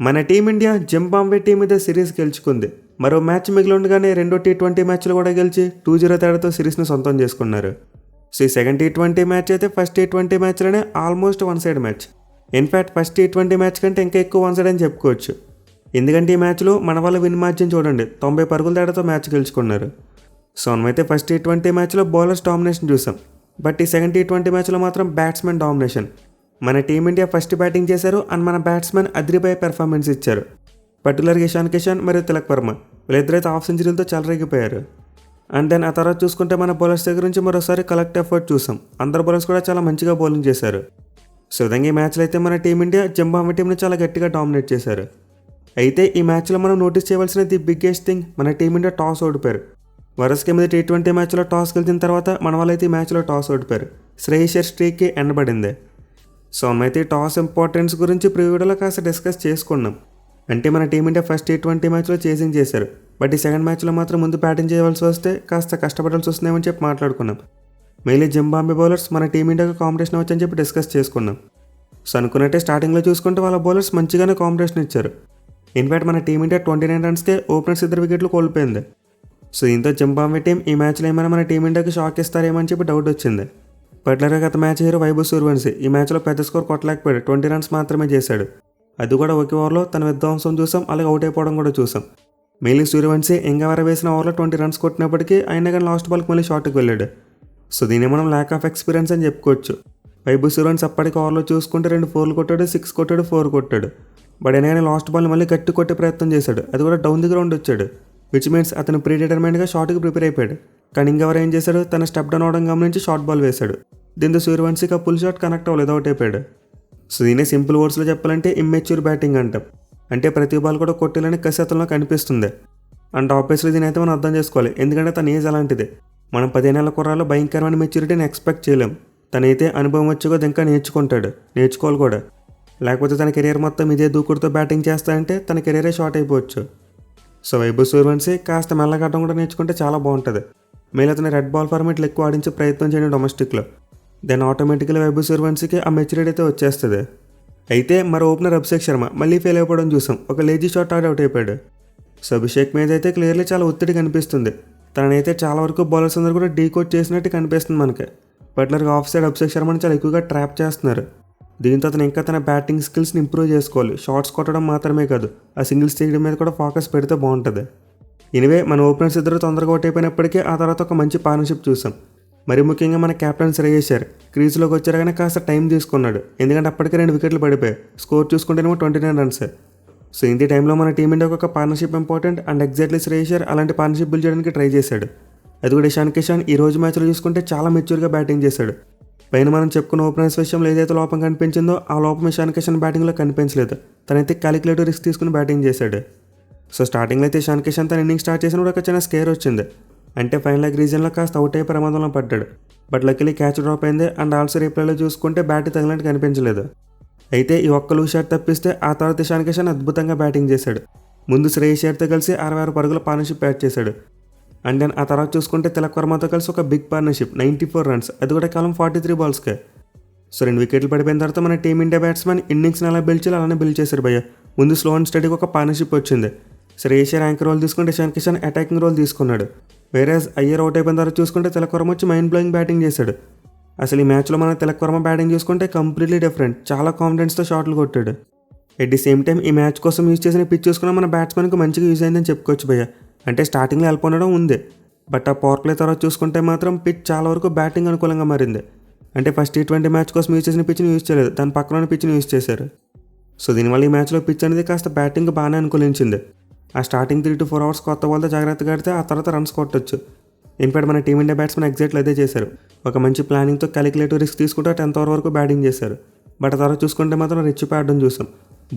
మన team India Zimbabwe team మీద series గెలుచుకుంది. మరో మ్యాచ్ మిగిలి ఉండగానే రెండో టీ20 మ్యాచ్లు కూడా గెలిచి 2-0 తేడాతో సిరీస్ని సొంతం చేసుకున్నారు. సో ఈ సెకండ్ టీ20 మ్యాచ్ అయితే ఫస్ట్ టీ20 మ్యాచ్లోనే almost one side match. In fact first టీ20 మ్యాచ్ కంటే ఇంకా ఎక్కువ వన్ సైడ్ అని చెప్పుకోవచ్చు. ఎందుకంటే ఈ మ్యాచ్లో మన వాళ్ళ విన్ మార్జిన్ చూడండి, 90 పరుగుల తేడాతో మ్యాచ్ గెలుచుకున్నారు. సో మనమైతే ఫస్ట్ టీ20 మ్యాచ్లో బౌలర్స్ డామినేషన్ చూసాం. బట్ ఈ సెకండ్ టీ20 మ్యాచ్లో మాత్రం బ్యాట్స్మెన్ డామినేషన్. మన టీమిండియా ఫస్ట్ బ్యాటింగ్ చేశారు అండ్ మన బ్యాట్స్మెన్ అదిరిపోయే పెర్ఫార్మెన్స్ ఇచ్చారు. పర్టికులర్గా ఇషాన్ కిషన్ మరియు తిలక్ వర్మ వీళ్ళిద్దరైతే హాఫ్ సెంచరీలతో చెలరేగిపోయారు. అండ్ దెన్ ఆ తర్వాత చూసుకుంటే మన బౌలర్స్ దగ్గర నుంచి మరోసారి కలెక్ట్ ఎఫర్ట్ చూసాం. అందరు బౌలర్స్ కూడా చాలా మంచిగా బౌలింగ్ చేశారు. సో విధంగా ఈ మ్యాచ్లో అయితే మన టీమిండియా జింబాబ్వే టీంని చాలా గట్టిగా డామినేట్ చేశారు. అయితే ఈ మ్యాచ్లో మనం నోటీస్ చేయవలసిన ది బిగ్గెస్ట్ థింగ్, మన టీమిండియా టాస్ ఓడిపోయారు. వరుసగా మీద టీ20 మ్యాచ్లో టాస్ గెలిచిన తర్వాత మన వాళ్ళైతే ఈ మ్యాచ్లో టాస్ ఓడిపోయారు. శ్రేయస్ స్ట్రీక్కి ఎండబడింది. సో మనమైతే టాస్ ఇంపార్టెన్స్ గురించి ప్రివ్యూలో కాస్త డిస్కస్ చేసుకున్నాం. అంటే మన టీమిండియా ఫస్ట్ టీ20 మ్యాచ్లో చేసింగ్ చేశారు. బట్ ఈ సెకండ్ మ్యాచ్లో మాత్రం ముందు బ్యాటింగ్ చేయవలసి వస్తే కాస్త కష్టపడాల్సి వస్తుందేమని చెప్పి మాట్లాడుకున్నాం. మెయిన్లీ జింబాబ్వే బౌలర్స్ మన టీమిండియాకి కాంపిటీషన్ వచ్చని చెప్పి డిస్కస్ చేసుకున్నాం. సో అనుకున్నట్టే స్టార్టింగ్లో చూసుకుంటే వాళ్ళ బౌలర్స్ మంచిగానే కాంపిటీషన్ ఇచ్చారు. ఇన్ఫ్యాక్ట్ మన టీమిండియా 29 రన్స్కే ఓపెనర్స్ 2 వికెట్లు కోల్పోయింది. సో దీంతో జింబాబ్వే టీం ఈ మ్యాచ్లో ఏమైనా మన టీమిండియాకి షాక్ ఇస్తారేమని చెప్పి డౌట్ వచ్చింది. పర్టికులర్గా గత మ్యాచ్ హీరో వైభవ్ సూర్యవంశీ ఈ మ్యాచ్లో పెద్ద స్కోర్ కొట్టలేకపోయాడు. 20 రన్స్ మాత్రమే చేశాడు. అది కూడా ఒకే ఓవర్లో తన విధ్వంసం చూసాం, అలాగే అవుట్ అయిపోవడం కూడా చూసాం. మెయిన్లీ సూర్యవంశీ ఎంగవర వేసిన ఓవర్లో 20 రన్స్ కొట్టినప్పటికీ అయినా కానీ లాస్ట్ బాల్కి మళ్ళీ షాట్కి వెళ్ళాడు. సో దీన్ని మనం ల్యాక్ ఆఫ్ ఎక్స్పీరియన్స్ అని చెప్పుకోవచ్చు. వైభవ్ సూర్యవంశీ అప్పటికి ఓవర్లో చూసుకుంటే 2 4 కొట్టాడు, 6 కొట్టాడు, 4 కొట్టాడు. బట్ అయినా కానీ లాస్ట్ బాల్ మళ్ళీ గట్టి కొట్టే ప్రయత్నం చేశాడు. అది కూడా డౌన్ ది గ్రౌండ్ వచ్చాడు. విచ్ మీన్స్ అతను ప్రీ డిటర్మైన్డ్గా షాట్కి ప్రిపేర్ అయిపోయాడు. కానీ ఇంకెవరు ఏం చేశాడు, తన స్టెప్ డౌన్ అవడం గమనించి షార్ట్ బాల్ వేశాడు. దీంతో సూర్యవంశీకి ఆ పుల్ షాట్ కనెక్ట్ అవ్వలేదు, అవుట్ అయిపోయాడు. సో దీనే సింపుల్ వర్డ్స్లో చెప్పాలంటే ఇమ్మెచ్యూర్ బ్యాటింగ్ అంటాం. అంటే ప్రతి బాల్ కూడా కొట్టాలని కసి అతనిలో కనిపిస్తుంది. అండ్ ఆబ్వియస్లీ దీని అయితే మనం అర్థం చేసుకోవాలి, ఎందుకంటే తన ఏజ్ అలాంటిది. మనం 15 ఏళ్ల కుర్రాలో భయంకరమైన మెచ్యూరిటీని ఎక్స్పెక్ట్ చేయలేం. తనైతే అనుభవం వచ్చి కూడా ఇంకా నేర్చుకోవాలి కూడా. లేకపోతే తన కెరీర్ మొత్తం ఇదే దూకుడుతో బ్యాటింగ్ చేస్తాయంటే తన కెరీరే షార్ట్ అయిపోవచ్చు. సో వైభవ్ సూర్యవంశీ కాస్త మెల్లగడ్డం కూడా నేర్చుకుంటే చాలా బాగుంటుంది. మేలు అతని రెడ్ బాల్ ఫార్మేట్లు ఎక్కువ ఆడించే ప్రయత్నం చేయండి డొమెస్టిక్లో. దెన్ ఆటోమేటిక్గా వైభవ్ సూర్యవంశీకి ఆ మెచ్యూరిటీ అయితే వచ్చేస్తుంది. అయితే మరి ఓపెనర్ అభిషేక్ శర్మ మళ్ళీ ఫెయిల్ అయిపోవడం చూసాం. ఒక లేజీ షాట్ ఆడి అవుట్ అయిపోయాడు. సో అభిషేక్ మీద అయితే క్లియర్లీ చాలా ఒత్తిడి కనిపిస్తుంది. తనైతే చాలా వరకు బౌలర్స్ అందరూ కూడా డీకోడ్ చేసినట్టు కనిపిస్తుంది మనకి. పర్టికులర్గా ఆఫ్ సైడ్ అభిషేక్ శర్మని చాలా ఎక్కువగా ట్రాప్ చేస్తున్నారు. దీంతో అతను ఇంకా తన బ్యాటింగ్ స్కిల్స్ని ఇంప్రూవ్ చేసుకోవాలి. షాట్స్ కొట్టడం మాత్రమే కాదు, ఆ సింగిల్స్ తీయడం మీద కూడా ఫోకస్ పెడితే బాగుంటుంది. ఎనివే మన ఓపెనర్స్ ఇద్దరు తొందరగా అవుట్ అయిపోయినప్పటికీ ఆ తర్వాత ఒక మంచి పార్ట్నర్షిప్ చూసాం. మరి ముఖ్యంగా మన కెప్టెన్ శ్రేయస్ క్రీజ్లోకి వచ్చారు కానీ కాస్త టైం తీసుకున్నాడు. ఎందుకంటే అప్పటికే 2 వికెట్లు పడిపోయాయి. Score చూసుకుంటేనేమో 29 runs. సో ఇంత టైంలో మన టీమిండియాకి ఒక partnership important and exactly Shreyas అలాంటి పార్ట్నర్షిప్ బిల్డ్ చేయడానికి ట్రై చేశాడు. అది కూడా ఇషాన్ కిషన్ ఈ రోజు మ్యాచ్లో చూసుకుంటే చాలా మెచ్యూర్గా బ్యాటింగ్ చేశాడు. పైన మనం చెప్పుకున్న ఓపెనర్స్ విషయంలో ఏదైతే లోపం కనిపించిందో ఆ లోపం ఇషాన్ కిషన్ బ్యాటింగ్లో కనిపించలేదు. తనైతే క్యాలిక్యులేటివ్ రిస్క్ తీసుకుని బ్యాటింగ్ చేశాడు. సో స్టార్టింగ్లో అయితే ఇషాన్ కిషన్ తన ఇన్నింగ్ స్టార్ట్ చేసిన కూడా ఒక చిన్న స్కేర్ వచ్చింది. అంటే ఫైనల్ లెగ్ రీజన్లో కాస్త అవుట్ అయ్యే ప్రమాదంలో పడ్డాడు. బట్ లక్కీలీ క్యాచ్ డ్రాప్ అయింది అండ్ ఆల్సో రీప్లేలో చూసుకుంటే బ్యాట్ తగిలినట్టు కనిపించలేదు. అయితే ఈ ఒక్క లూజ్ షాట్ తప్పిస్తే ఆ తర్వాత ఇషాన్ కిషన్ అద్భుతంగా బ్యాటింగ్ చేశాడు. ముందు శ్రేయస్ అయ్యర్తో కలిసి 66 పరుగుల పార్ట్నర్షిప్ బ్యాట్ చేశాడు. అండ్ దెన్ ఆ తర్వాత చూసుకుంటే తిలక్ వర్మతో కలిసి ఒక బిగ్ పార్ట్నర్షిప్ 94 రన్స్, అది కూడా కేవలం 43 బాల్స్కే. సో 2 వికెట్లు పడిపోయిన తర్వాత మన టీమిండియా బ్యాట్స్మెన్ ఇన్నింగ్స్ని అలా బిల్డ్ చేయాలి, అలానే బిల్డ్ చేశారు భయ్య. ముందు స్లో అండ్ స్టడీకి ఒక పార్ట్నర్షిప్ వచ్చింది. శ్రేయస్ యాంకర్ రోల్ తీసుకుంటే ఇషాన్ కిషన్ అటాకింగ్ రోల్ తీసుకున్నాడు. వేరేజ్ అయ్యర్ అవుట్ అయిపోయిన తర్వాత చూసుకుంటే తిలక్ వర్మ వచ్చి మైండ్ బ్లోయింగ్ బ్యాటింగ్ చేశాడు. అసలు ఈ మ్యాచ్లో మన తిలక్ వర్మ బ్యాటింగ్ చూసుకుంటే కంప్లీట్లీ డిఫరెంట్. చాలా కాన్ఫిడెన్స్తో షాట్లు కొట్టాడు. ఎట్ ది సేమ్ టైం ఈ మ్యాచ్ కోసం యూజ్ చేసిన పిచ్ చూసుకున్న మన బ్యాట్స్మెన్కి మంచిగా యూజ్ అయిందని చెప్పుకోవచ్చు భయ్య. అంటే స్టార్టింగ్లో హెల్ప్ ఉండడం ఉంది. బట్ ఆ పవర్ ప్లే తర్వాత చూసుకుంటే మాత్రం పిచ్ చాలా వరకు బ్యాటింగ్ అనుకూలంగా మారింది. అంటే ఫస్ట్ టీ20 మ్యాచ్ కోసం యూజ్ చేసిన పిచ్ని యూజ్ చేయలేదు, దాని పక్కన పిచ్ని యూజ్ చేశారు. సో దీనివల్ల ఈ మ్యాచ్లో పిచ్ అనేది కాస్త బ్యాటింగ్ బాగానే అనుకూలించింది. ఆ స్టార్టింగ్ 3 to 4 అవర్స్ కొత్త బాల్తో జాగ్రత్తగా ఆడితే ఆ తర్వాత రన్స్ కొట్టొచ్చు. ఇన్ఫాక్ట్ మన టీమిండియా బ్యాట్స్మెన్ ఎగ్జాక్ట్లీ అదే చేశారు. ఒక మంచి ప్లానింగ్తో క్యాలిక్యులేటివ్ రిస్క్ తీసుకుంటే 10th ఓవర్ వరకు బ్యాటింగ్ చేశారు. బట్ ఆ తర్వాత చూసుకుంటే మాత్రం రిచ్ ఆడడం చూసాం.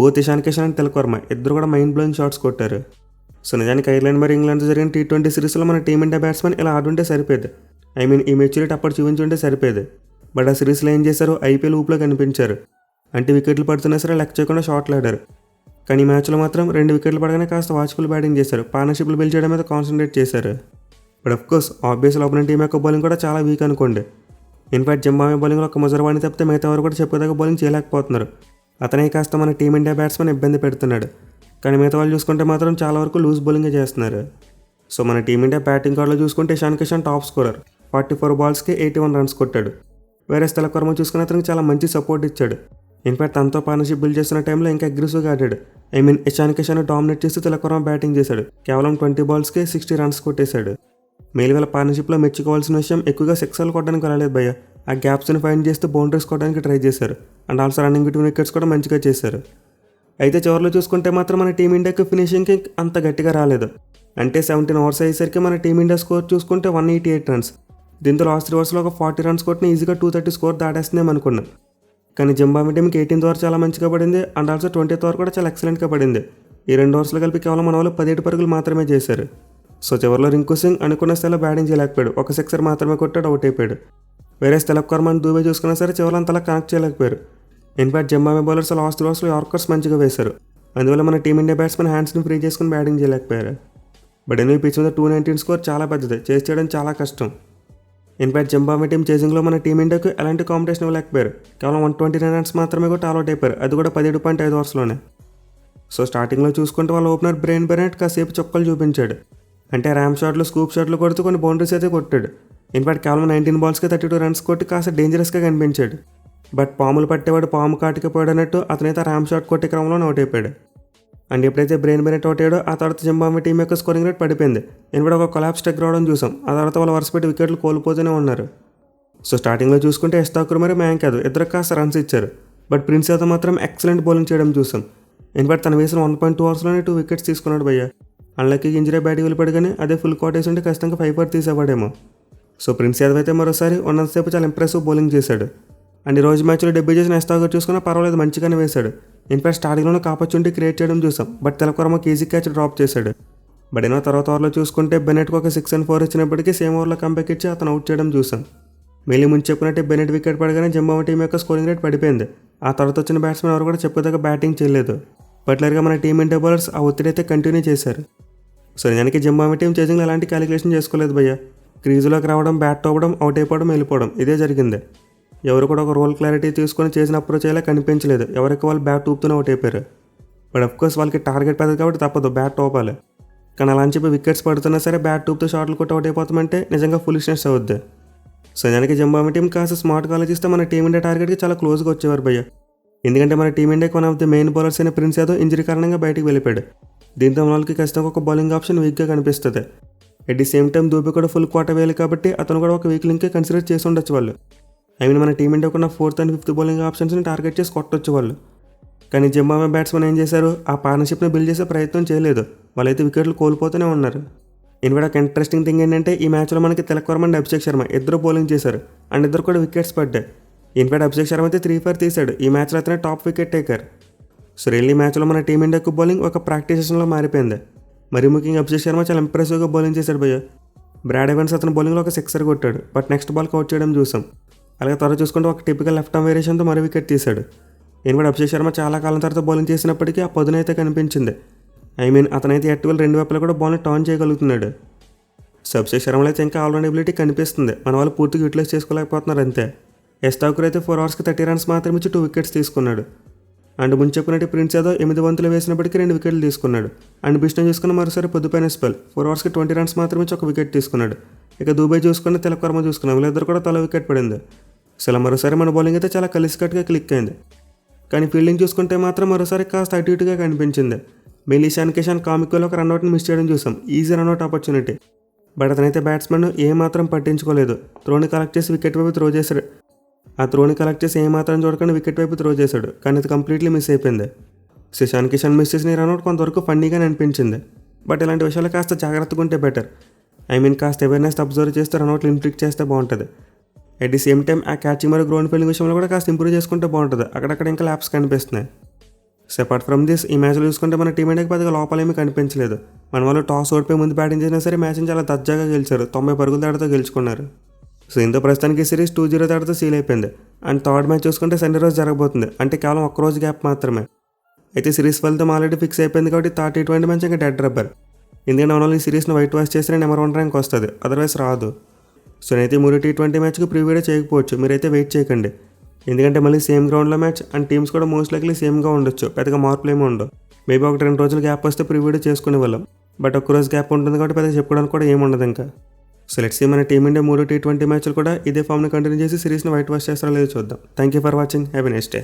బోత్ ఇషాన్ కిషన్ అండ్ తిలక్ వర్మ ఇద్దరు కూడా మైండ్ బ్లోయింగ్ షాట్స్ కొట్టారు. సో నిజానికి ఐర్లాండ్ మరి ఇంగ్లాండ్తో జరిగిన టీ20 సిరీస్లో మన టీమిండియా బ్యాట్స్మెన్ ఇలా ఆడుంటే సరిపోయేది. ఈ మెచ్యూరిటీ అప్పుడు చూపించుంటే సరిపోయేది. బట్ ఆ సిరీస్లో ఏం చేశారు, ఐపీఎల్ ఊపులో కనిపించారు. అంటే వికెట్లు పడుతున్నా సరే లెక్క చేయకుండా షాట్లు ఆడారు. కానీ ఈ మ్యాచ్లో మాత్రం 2 వికెట్లు పడగానే కాస్త వాచ్ఫుల్ బ్యాటింగ్ చేశారు. పార్ట్నర్షిప్లు బిల్డ్ చేయడం మీద కాన్సన్ట్రేట్ చేశారు. But of course obviously opening team యొక్క బౌలింగ్ కూడా చాలా వీక్ అనుకోండి. ఇన్ఫాక్ట్ జింబాబ్వే బౌలింగ్లో ఒక ముజర్వాణి తప్పితే మిగతా వారు కూడా చెప్పేదాకా బౌలింగ్ చేయలేకపోతున్నారు. అతనే కాస్త మన టీమిండియా బ్యాట్స్మెన్ ఇబ్బంది పెడుతున్నాడు. కానీ మిగతా వాళ్ళు చూసుకుంటే మాత్రం చాలా వరకు లూజ్ బౌలింగే చేస్తున్నారు. సో మన టీమిండియా బ్యాటింగ్ కార్డులో చూసుకుంటే Ishan Kishan top scorer, 44 బాల్స్కి 81 runs కొట్టాడు. వేరే తిలక్ వర్మ చూసుకుని అతనికి చాలా మంచి సపోర్ట్ ఇచ్చాడు. ఇన్ఫాక్ట్ తనతో పార్ట్నర్షిప్ బిల్డ్ చేస్తున్న టైంలో ఇంకా అగ్రెసివ్గా ఆడాడు. ఇషాన్ కిషన్ డామినేట్ చేస్తూ తిలక్ వర్మ బ్యాటింగ్ చేశాడు. కేవలం 20 బాల్స్కి 60 రన్స్ కొట్టేశాడు. మేలు వీళ్ళ పార్ట్నర్షిప్లో మెచ్చుకోవాల్సిన విషయం ఎక్కువగా సిక్సర్లు కొట్టడానికి వెళ్ళలేదు భయ్య. ఆ గ్యాప్స్ని ఫైండ్ చేస్తూ బౌండరీస్ కొట్టడానికి ట్రై చేశారు. And also running between wickets కూడా మంచిగా చేశారు. అయితే చివరిలో చూసుకుంటే మాత్రం మన టీమిండియాకి ఫినిషింగ్కి అంత గట్టిగా రాలేదు. అంటే 17 ఓవర్స్ అయ్యేసరికి మన టీమిండియా స్కోర్ చూసుకుంటే 188 రన్స్. దీంతో లాస్ట్ 3 ఓవర్స్లో ఒక 40 రన్స్ కొట్టిన ఈజీగా 230 స్కోర్ దాటేస్తుందేమో అనుకున్నాం. కానీ జింబాబ్వే టీంకి 18th ఓవర్ చాలా మంచిగా పడింది. అండ్ ఆల్సో 20th ఓవర్ కూడా చాలా ఎక్సలెంట్గా పడింది. ఈ 2 ఓవర్స్లో కలిపి కేవలం మన వాళ్ళు 17 పరుగులు మాత్రమే చేశారు. సో చివరిలో రింకు సింగ్ అనుకున్న స్థాయిలో బ్యాటింగ్ చేయలేకపోయాడు. ఒక సిక్సర్ మాత్రమే కొట్టాడు, అవుట్ అయిపోయాడు. వేరే తిలక్ వర్మ అండ్ దూబే చూసుకున్నా సరే చివరిలో అంతలా కనెక్ట్ చేయలేకపోయారు. ఇన్ఫాక్ట్ జింబాబ్వే బౌలర్స్ లాస్ట్ 3 ఓవర్స్లో యార్కర్స్ మంచిగా వేశారు. అందువల్ల మన టీమిండియా బ్యాట్స్మెన్ హ్యాండ్స్ని ఫ్రీ చేసుకుని బ్యాటింగ్ చేయలేకపోయారు. బట్ ఎనిమిది పిచ్ మీద 219 స్కోర్ చాలా పెద్దది, చేసి చేయడం చాలా కష్టం. ఇన్ఫాక్ట్ జింబాబ్వే టీం చేసింగ్లో మన టీమిండియాకు ఎలాంటి కాంపిటీషన్ ఇవ్వలేకపోయారు. కేవలం 129 రన్స్ మాత్రమే కొట్టి ఆల్అౌట్ అయిపోయారు, అది కూడా 17.5 ఓవర్స్లోనే. సో స్టార్టింగ్లో చూసుకుంటే వాళ్ళ ఓపెనర్ బ్రెయిన్ బెర్నెట్ కాసేపు చుక్కలు చూపించాడు. అంటే ర్యామ్ షాట్లు, స్కూప్ షాట్లు కొడుతూ కొన్ని బౌండరీస్ అయితే కొట్టాడు. ఇన్ఫాక్ట్ కేవలం 19 బాల్స్కి 32 రన్స్ కొట్టి కాస్త డేంజరస్గా కనిపించాడు. బట్ పాములు పట్టేవాడు పాము కాటికి పోయాడు అన్నట్టు అతనైతే ర్యామ్ షాట్ కొట్టే క్రమంలో అవుట్ అయిపోయాడు. అండ్ ఎప్పుడైతే బ్రెయిన్ బెర్నెట్ అవుట్ అయ్యాడో ఆ తర్వాత జింబాబ్వే టీం యొక్క స్కోరింగ్ రేట్ పడిపోయింది. ఇన్ఫాక్ట్ ఒక కొలాప్స్ స్ట్రైక్ రావడం చూసాం. ఆ తర్వాత వాళ్ళు వరుస పెట్టి వికెట్లు కోల్పోతూనే ఉన్నారు. సో స్టార్టింగ్లో చూసుకుంటే ఎస్ ఠాకూర్ మరియు మయాంక్ యాదవ్ ఇద్దరు కాస్త రన్స్ ఇచ్చారు. బట్ ప్రిన్స్ యాదవ్ మాత్రం ఎక్సలెంట్ బౌలింగ్ చేయడం చూసాం. ఇన్ఫాక్ట్ తన వేసిన 1.2 ఓవర్స్లోనే 2 వికెట్స్ తీసుకున్నాడు భయ్య. అన్లక్కీ ఇంజరీ బ్యాటింగ్ వెళ్ళిపోయాడు, కానీ అదే ఫుల్ కాటేసి ఉంటే ఖచ్చితంగా 5 4 తీసేవాడేమో. సో ప్రిన్స్ యాదవ్ అయితే మరోసారి ఉన్నంతసేపు చాలా ఇంప్రెసివ్ బౌలింగ్ చేశాడు. అండ్ ఈ రోజు మ్యాచ్లో డెబ్యూ చేసిన ఎస్ ఠాకూర్ చూసుకున్నా పర్వాలేదు, మంచిగానే వేశాడు. ఇన్ఫాక్ట్ స్టార్టింగ్లోనే ఆపర్చునిటీ క్రియేట్ చేయడం చూసాం. But Tilak Varma easy catch drop చేశాడు. బట్ ఏమో తర్వాత ఓవర్లో చూసుకుంటే బెనెట్కి ఒక 6 and 4 ఇచ్చినప్పటికీ సేమ్ ఓవర్లో కంబ్యాక్ ఇచ్చి అతను అవుట్ చేయడం చూసాం. మళ్ళీ ముందు చెప్పినట్టే బెనెట్ వికెట్ పడగానే జింబాబ్వే టీం యొక్క స్కోరింగ్ రేట్ పడిపోయింది. ఆ తర్వాత వచ్చిన బ్యాట్స్మెన్ ఎవరు కూడా చెప్పుకోదగ్గ బ్యాటింగ్ చేయలేదు. పర్టికులర్గా మన టీమిండియా బౌలర్స్ ఆ ఒత్తిడి అయితే కంటిన్యూ చేశారు. సో నిజానికి జింబాబ్వే టీం చేసింగ్లో ఎలాంటి క్యాలిక్యులేషన్ చేసుకోలేదు భయ్య. క్రీజులోకి రావడం, బ్యాట్ అవ్వడం, అవుట్ అయిపోవడం, వెళ్ళిపోవడం, ఇదే జరిగింది. ఎవరు కూడా ఒక రోల్ క్లారిటీ తీసుకొని చేసిన అప్రోచ్ అయ్యేలా కనిపించలేదు. ఎవరికి వాళ్ళు బ్యాట్ ఊపుతూనే అవుట్ అయిపోయారు. బట్ అఫ్కోర్స్ వాళ్ళకి టార్గెట్ పెద్దది కాబట్టి తప్పదు, బ్యాట్ ఊపాలి. కానీ అలా అని చెప్పి వికెట్స్ పడుతున్నా సరే బ్యాట్ ఊపుతూ షాట్లు కొట్టి అవుట్ అయిపోతామంటే నిజంగా ఫులిష్నెస్ అవుద్ది. సో నిజానికి జింబాబ్వే టీం కాస్త స్మార్ట్గా ఆలోచిస్తే మన టీమిండియా టార్గెట్కి చాలా క్లోజ్గా వచ్చేవారు భయ్య. ఎందుకంటే మన టీమిండియాకి one of the main bowlers అయిన ప్రిన్స్ యాదవ్ ఇంజరీ కారణంగా బయటికి వెళ్ళిపోయాడు. దీంతో వాళ్ళకి ఖచ్చితంగా ఒక బౌలింగ్ ఆప్షన్ వీక్గా కనిపిస్తుంది. At the same time Dube కూడా ఫుల్ క్వార్టర్ వేయాలి కాబట్టి అతను కూడా ఒక వీక్ లింకే కన్సిడర్ చేసి ఉండొచ్చు వాళ్ళు. మన టీమిండియాకు ఉన్న 4th and 5th bowling ఆప్షన్స్ని target చేసి కొట్టొచ్చు వాళ్ళు. కానీ జింబాబ్వే బ్యాట్స్మెన్ ఏం చేశారు, ఆ పార్ట్నర్షిప్ని బిల్డ్ చేసే ప్రయత్నం చేయలేదు. వాళ్ళైతే వికెట్లు కోల్పోతూనే ఉన్నారు. ఇన్ఫాక్ట్ ఒక ఇంట్రెస్టింగ్ థింగ్ ఏంటంటే ఈ మ్యాచ్లో మనకి తిలక్ వర్మ అండ్ అభిషేక్ శర్మ ఇద్దరు బౌలింగ్ చేశారు. అండ్ ఇద్దరు కూడా వికెట్స్ పడ్డాయి. ఇన్ఫాక్ట్ అభిషేక్ శర్మ అయితే 3 4 తీశాడు. ఈ మ్యాచ్లో అతనే top wicket taker. So really మ్యాచ్లో మన టీమిండియాకు బౌలింగ్ ఒక ప్రాక్టీస్ సెషన్లో మారిపోయింది. మరీ ముఖ్యంగా అభిషేక్ శర్మ చాలా ఇంప్రెసివ్గా బౌలింగ్ చేశాడు భయ్య. బ్రాడ్ ఎవన్స్ అతను బౌలింగ్లో ఒక 6 కొట్టాడు. బట్ నెక్స్ట్ బాల్కి అవుట్ చేయడం చూసాం. అలాగే త్వరగా చూసుకుంటే ఒక టిపికల్ లెఫ్ట్ ఆర్మ్ వేరియేషన్తో మరో వికెట్ తీశాడు. ఇన్ఫాక్ట్ అభిషేక్ శర్మ చాలా కాలం తర్వాత బౌలింగ్ చేసినప్పటికీ ఆ పదునైతే కనిపించింది. అతనైతే ఎట్టువల్ 2 వైపులా కూడా బాల్ని టర్న్ చేయగలుగుతున్నాడు. సో అభిషేక్ శర్మలో అయితే ఇంకా ఆల్రౌండ్ ఎబిలిటీ కనిపిస్తుంది. మన వాళ్ళు పూర్తిగా యూటిలైజ్ చేసుకోలేకపోతున్నారు అంతే. ఎస్ ఠాకూర్ అయితే 4 ఓవర్స్కి 30 రన్స్ మాత్రం ఇచ్చి 2 వికెట్స్ తీసుకున్నాడు. అండ్ ముందు చెప్పినట్టు ప్రిన్స్ యాదవ్ 8 బంతులు వేసినప్పటికీ 2 వికెట్లు తీసుకున్నాడు. అండ్ బిష్ణు చూసుకున్న మరోసారి పొద్దుపైన స్పెల్ 4 ఓవర్స్కి 20 రన్స్ మాత్రం ఇచ్చి 1 వికెట్ తీసుకున్నాడు. ఇక దూబే చూసుకున్న తిలక్ వర్మ చూసుకున్నాం, వీళ్ళిద్దరు కూడా తల వికెట్ పడింది. అసలు మరోసారి మన బౌలింగ్ అయితే చాలా కలిసికట్టుగా క్లిక్ అయింది. కానీ ఫీల్డింగ్ చూసుకుంటే మాత్రం మరోసారి కాస్త అటు ఇటుగా కనిపించింది. మెయిల్ ఇషాన్ కిషన్ కామికోలో ఒక రన్అట్ని మిస్ చేయడం చూసాం. Easy run out opportunity. బట్ అతనైతే బ్యాట్స్మెన్ ఏమాత్రం పట్టించుకోలేదు. త్రోని కలెక్ట్ చేసి వికెట్ వైపు త్రో చేశాడు. ఆ త్రోని కలెక్ట్ చేసి ఏమాత్రం చూడకుండా వికెట్ వైపు త్రో చేశాడు. కానీ అది కంప్లీట్లీ మిస్ అయిపోయింది. ఇషాన్ కిషన్ మిస్ చేసిన రన్అట్ కొంతవరకు ఫన్నీగానే అనిపించింది. బట్ ఇలాంటి విషయాలు కాస్త జాగ్రత్తగా ఉంటే బెటర్. కాస్త అవేర్నెస్ అబ్జర్వ్ చేస్తే రన్అట్లు ఇన్ఫ్లిక్ట్ చేస్తే బాగుంటుంది. అట్ ది సేమ్ టైం ఆ క్యాచింగ్ మరియు గ్రౌండ్ ఫీల్డింగ్ విషయంలో కూడా కాస్త ఇంప్రూవ్ చేసుకుంటే బాగుంటుంది. అక్కడక్కడ ఇంకా ల్యాప్స్ కనిపిస్తున్నాయి. సో అపార్ట్ ఫ్రమ్ దిస్ ఈ మ్యాచ్లో చూసుకుంటే మన టీమిండియాకి పెద్దగా లోపాలేమీ కనిపించలేదు. మన వాళ్ళు టాస్ ఓడిపోయి ముందు బ్యాటింగ్ చేసినా సరే మ్యాచ్ని చాలా దర్జాగా గెలిచారు. 90 పరుగుల తేడాతో గెలుచుకున్నారు. సో ఇంత ప్రస్తుతానికి సిరీస్ 2-0 తేడాతో సీల్ అయిపోయింది. అండ్ థర్డ్ మ్యాచ్ చూసుకుంటే సండే రోజు జరగబోతుంది. అంటే కేవలం ఒక్కరోజు గ్యాప్ మాత్రమే. అయితే సిరీస్ ఫలితం ఆల్రెడీ ఫిక్స్ అయిపోయింది కాబట్టి థర్డ్ T20 మ్యాచ్ ఇంకా డెడ్ రబ్బర్. ఎందుకంటే మన ఈ సిరీస్ని వైట్ వాష్ చేస్తే నెంబర్ 1 ర్యాంక్ వస్తుంది, అదర్వైజ్ రాదు. సో నేనైతే 3 T20 మ్యాచ్కి ప్రివ్యూడే చేయకపోవచ్చు, మీరైతే వెయిట్ చేయకండి. ఎందుకంటే మళ్ళీ సేమ్ గ్రౌండ్లో మ్యాచ్ అండ్ టీమ్స్ కూడా మోస్ట్ లైక్లీ సేమ్గా ఉండొచ్చు, పెద్దగా మార్పులు ఏమీ ఉండవు. మేబీ ఒక 2 రోజులు గ్యాప్ వస్తే ప్రివ్యూ చేసుకునే వాళ్ళం, బట్ ఒక్కరోజు గ్యాప్ ఉంటుంది కాబట్టి పెద్దగా చెప్పుకోవడానికి కూడా ఏమి ఉండదు ఇంకా. సో లెట్స్ సీ మన టీమిండియా 3 T20 మ్యాచ్లు కూడా ఇదే ఫామ్ని కంటిన్యూ చేసి సిరీస్ని వైట్ వాష్ చేస్తారో లేదో చూద్దాం. Thank you for watching. Have a nice day.